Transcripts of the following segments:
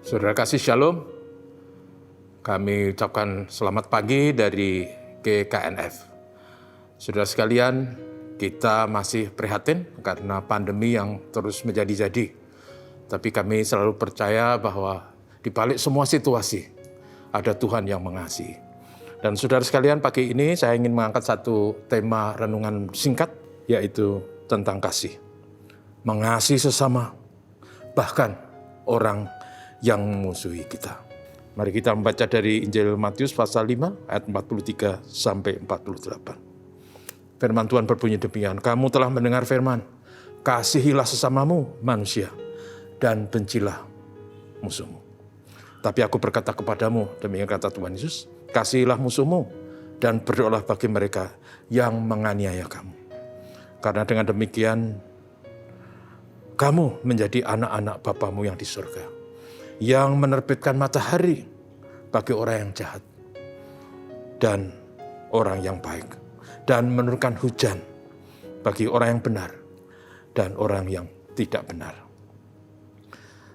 Saudara kasih shalom, kami ucapkan selamat pagi dari GKNF. Saudara sekalian, kita masih prihatin karena pandemi yang terus menjadi-jadi. Tapi kami selalu percaya bahwa di balik semua situasi, ada Tuhan yang mengasihi. Dan saudara sekalian, pagi ini saya ingin mengangkat satu tema renungan singkat, yaitu tentang kasih. Mengasihi sesama, bahkan orang yang memusuhi kita. Mari kita membaca dari Injil Matius pasal 5 ayat 43 sampai 48. Firman Tuhan berbunyi demikian, kamu telah mendengar firman, kasihilah sesamamu manusia dan bencilah musuhmu. Tapi aku berkata kepadamu, demikian kata Tuhan Yesus, kasihilah musuhmu dan berdoalah bagi mereka yang menganiaya kamu. Karena dengan demikian, kamu menjadi anak-anak Bapamu yang di surga, yang menerbitkan matahari bagi orang yang jahat dan orang yang baik, dan menurunkan hujan bagi orang yang benar dan orang yang tidak benar.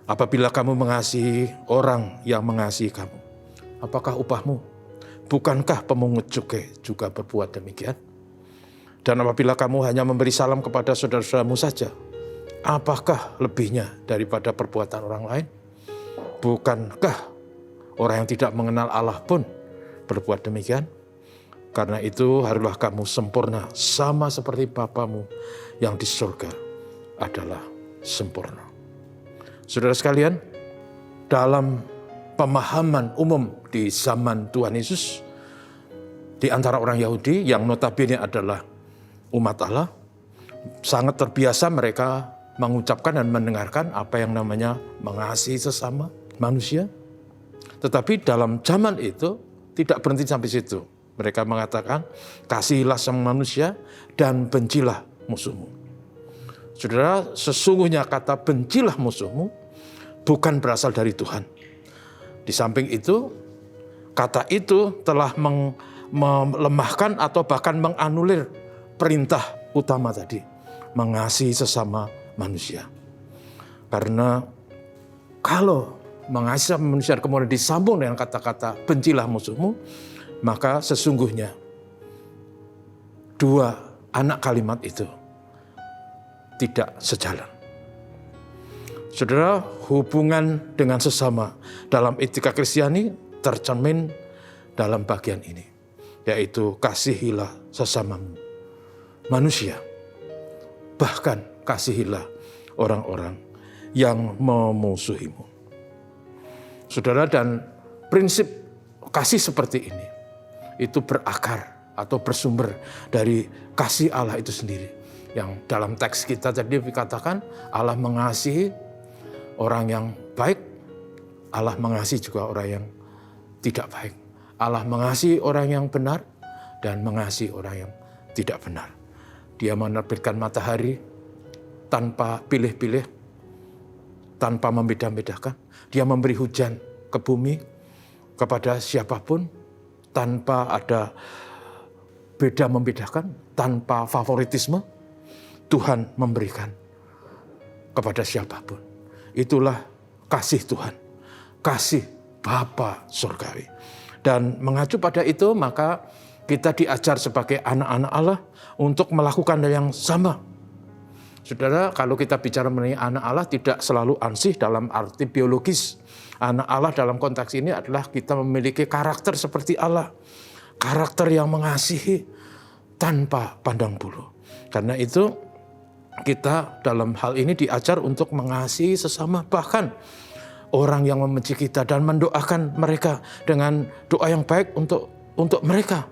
Apabila kamu mengasihi orang yang mengasihi kamu, apakah upahmu? Bukankah pemungut cukai juga berbuat demikian? Dan apabila kamu hanya memberi salam kepada saudara-saudaramu saja, apakah lebihnya daripada perbuatan orang lain? Bukankah orang yang tidak mengenal Allah pun berbuat demikian? Karena itu haruslah kamu sempurna, sama seperti Bapamu yang di surga adalah sempurna. Saudara sekalian, dalam pemahaman umum di zaman Tuhan Yesus, di antara orang Yahudi yang notabene adalah umat Allah, sangat terbiasa mereka mengucapkan dan mendengarkan apa yang namanya mengasihi sesama manusia. Tetapi dalam zaman itu tidak berhenti sampai situ. Mereka mengatakan, kasihilah sama manusia dan bencilah musuhmu. Saudara, sesungguhnya kata bencilah musuhmu bukan berasal dari Tuhan. Di samping itu, kata itu telah melemahkan atau bahkan menganulir perintah utama tadi, mengasihi sesama manusia. Karena kalau mengasihi sesama manusia kemudian disambung dengan kata-kata bencilah musuhmu, maka sesungguhnya dua anak kalimat itu tidak sejalan. Saudara, hubungan dengan sesama dalam etika Kristiani tercermin dalam bagian ini, yaitu kasihilah sesamamu manusia, bahkan kasihilah orang-orang yang memusuhimu. Saudara, dan prinsip kasih seperti ini itu berakar atau bersumber dari kasih Allah itu sendiri. Yang dalam teks kita tadi dikatakan Allah mengasihi orang yang baik, Allah mengasihi juga orang yang tidak baik. Allah mengasihi orang yang benar dan mengasihi orang yang tidak benar. Dia menerbitkan matahari tanpa pilih-pilih, tanpa membeda-bedakan. Dia memberi hujan ke bumi kepada siapapun tanpa ada beda membedakan, tanpa favoritisme. Tuhan memberikan kepada siapapun. Itulah kasih Tuhan, kasih Bapa surgawi. Dan mengacu pada itu, maka kita diajar sebagai anak-anak Allah untuk melakukan hal yang sama. Saudara, kalau kita bicara mengenai anak Allah tidak selalu ansih dalam arti biologis. Anak Allah dalam konteks ini adalah kita memiliki karakter seperti Allah. Karakter yang mengasihi tanpa pandang bulu. Karena itu kita dalam hal ini diajar untuk mengasihi sesama, bahkan orang yang membenci kita, dan mendoakan mereka dengan doa yang baik untuk mereka.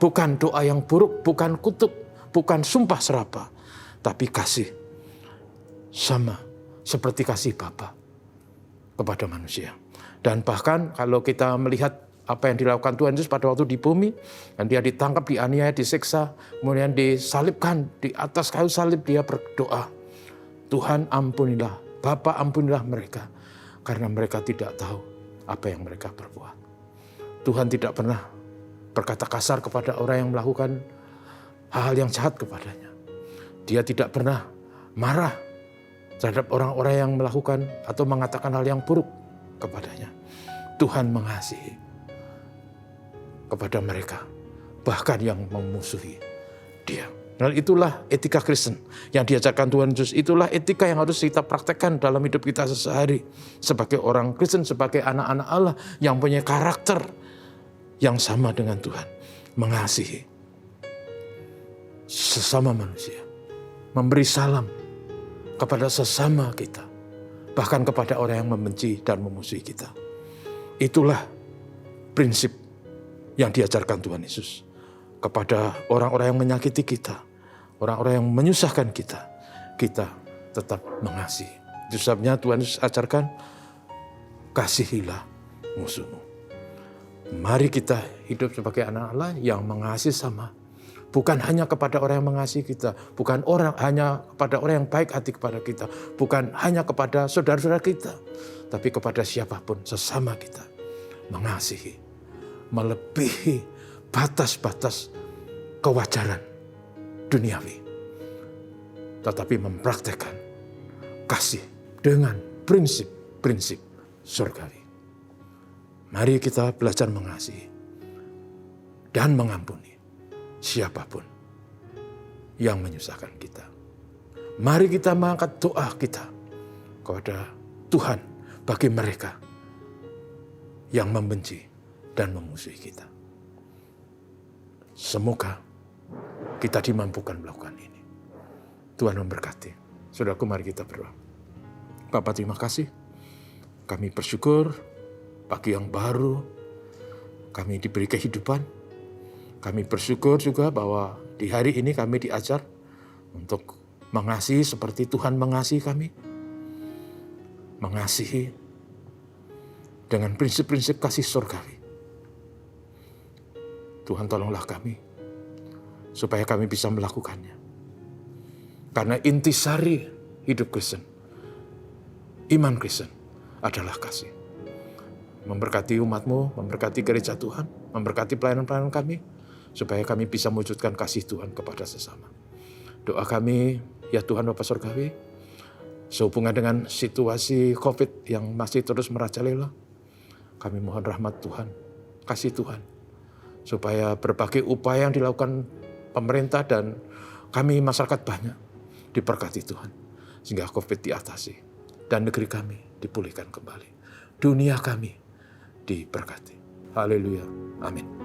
Bukan doa yang buruk, bukan kutuk, bukan sumpah serapah, tapi kasih sama seperti kasih Bapa kepada manusia. Dan bahkan kalau kita melihat apa yang dilakukan Tuhan Yesus pada waktu di bumi, dan dia ditangkap, dianiaya, disiksa, kemudian disalibkan di atas kayu salib, dia berdoa, Tuhan ampunilah, Bapa ampunilah mereka, karena mereka tidak tahu apa yang mereka berbuat. Tuhan tidak pernah berkata kasar kepada orang yang melakukan hal-hal yang jahat kepadanya. Dia tidak pernah marah terhadap orang-orang yang melakukan atau mengatakan hal yang buruk kepadanya. Tuhan mengasihi kepada mereka, bahkan yang memusuhi dia. Dan itulah etika Kristen yang diajarkan Tuhan Yesus. Itulah etika yang harus kita praktekkan dalam hidup kita sehari. Sebagai orang Kristen, sebagai anak-anak Allah yang punya karakter yang sama dengan Tuhan. Mengasihi sesama manusia. Memberi salam kepada sesama kita. Bahkan kepada orang yang membenci dan memusuhi kita. Itulah prinsip yang diajarkan Tuhan Yesus. Kepada orang-orang yang menyakiti kita, orang-orang yang menyusahkan kita, kita tetap mengasihi. Itu sebabnya Tuhan Yesus ajarkan, kasihilah musuhmu. Mari kita hidup sebagai anak Allah yang mengasihi sama. Bukan hanya kepada orang yang mengasihi kita, bukan hanya kepada orang yang baik hati kepada kita, bukan hanya kepada saudara-saudara kita, tapi kepada siapapun sesama kita. Mengasihi, melebihi batas-batas kewajaran duniawi. Tetapi mempraktekkan kasih dengan prinsip-prinsip surgawi. Mari kita belajar mengasihi dan mengampuni siapapun yang menyusahkan kita. Mari kita mengangkat doa kita kepada Tuhan bagi mereka yang membenci dan memusuhi kita. Semoga kita dimampukan melakukan ini. Tuhan memberkati. Saudaraku, mari kita berdoa. Bapa, terima kasih. Kami bersyukur pagi yang baru kami diberi kehidupan. Kami bersyukur juga bahwa di hari ini kami diajar untuk mengasihi seperti Tuhan mengasihi kami. Mengasihi dengan prinsip-prinsip kasih surgawi. Tuhan, tolonglah kami supaya kami bisa melakukannya. Karena intisari hidup Kristen, iman Kristen adalah kasih. Memberkati umat-Mu, memberkati gereja Tuhan, memberkati pelayanan-pelayanan kami, supaya kami bisa mewujudkan kasih Tuhan kepada sesama. Doa kami, ya Tuhan Bapa Surgawi, sehubungan dengan situasi COVID yang masih terus merajalela, kami mohon rahmat Tuhan, kasih Tuhan, supaya berbagai upaya yang dilakukan pemerintah dan kami masyarakat banyak diberkati Tuhan. Sehingga COVID diatasi dan negeri kami dipulihkan kembali. Dunia kami diberkati. Haleluya. Amin.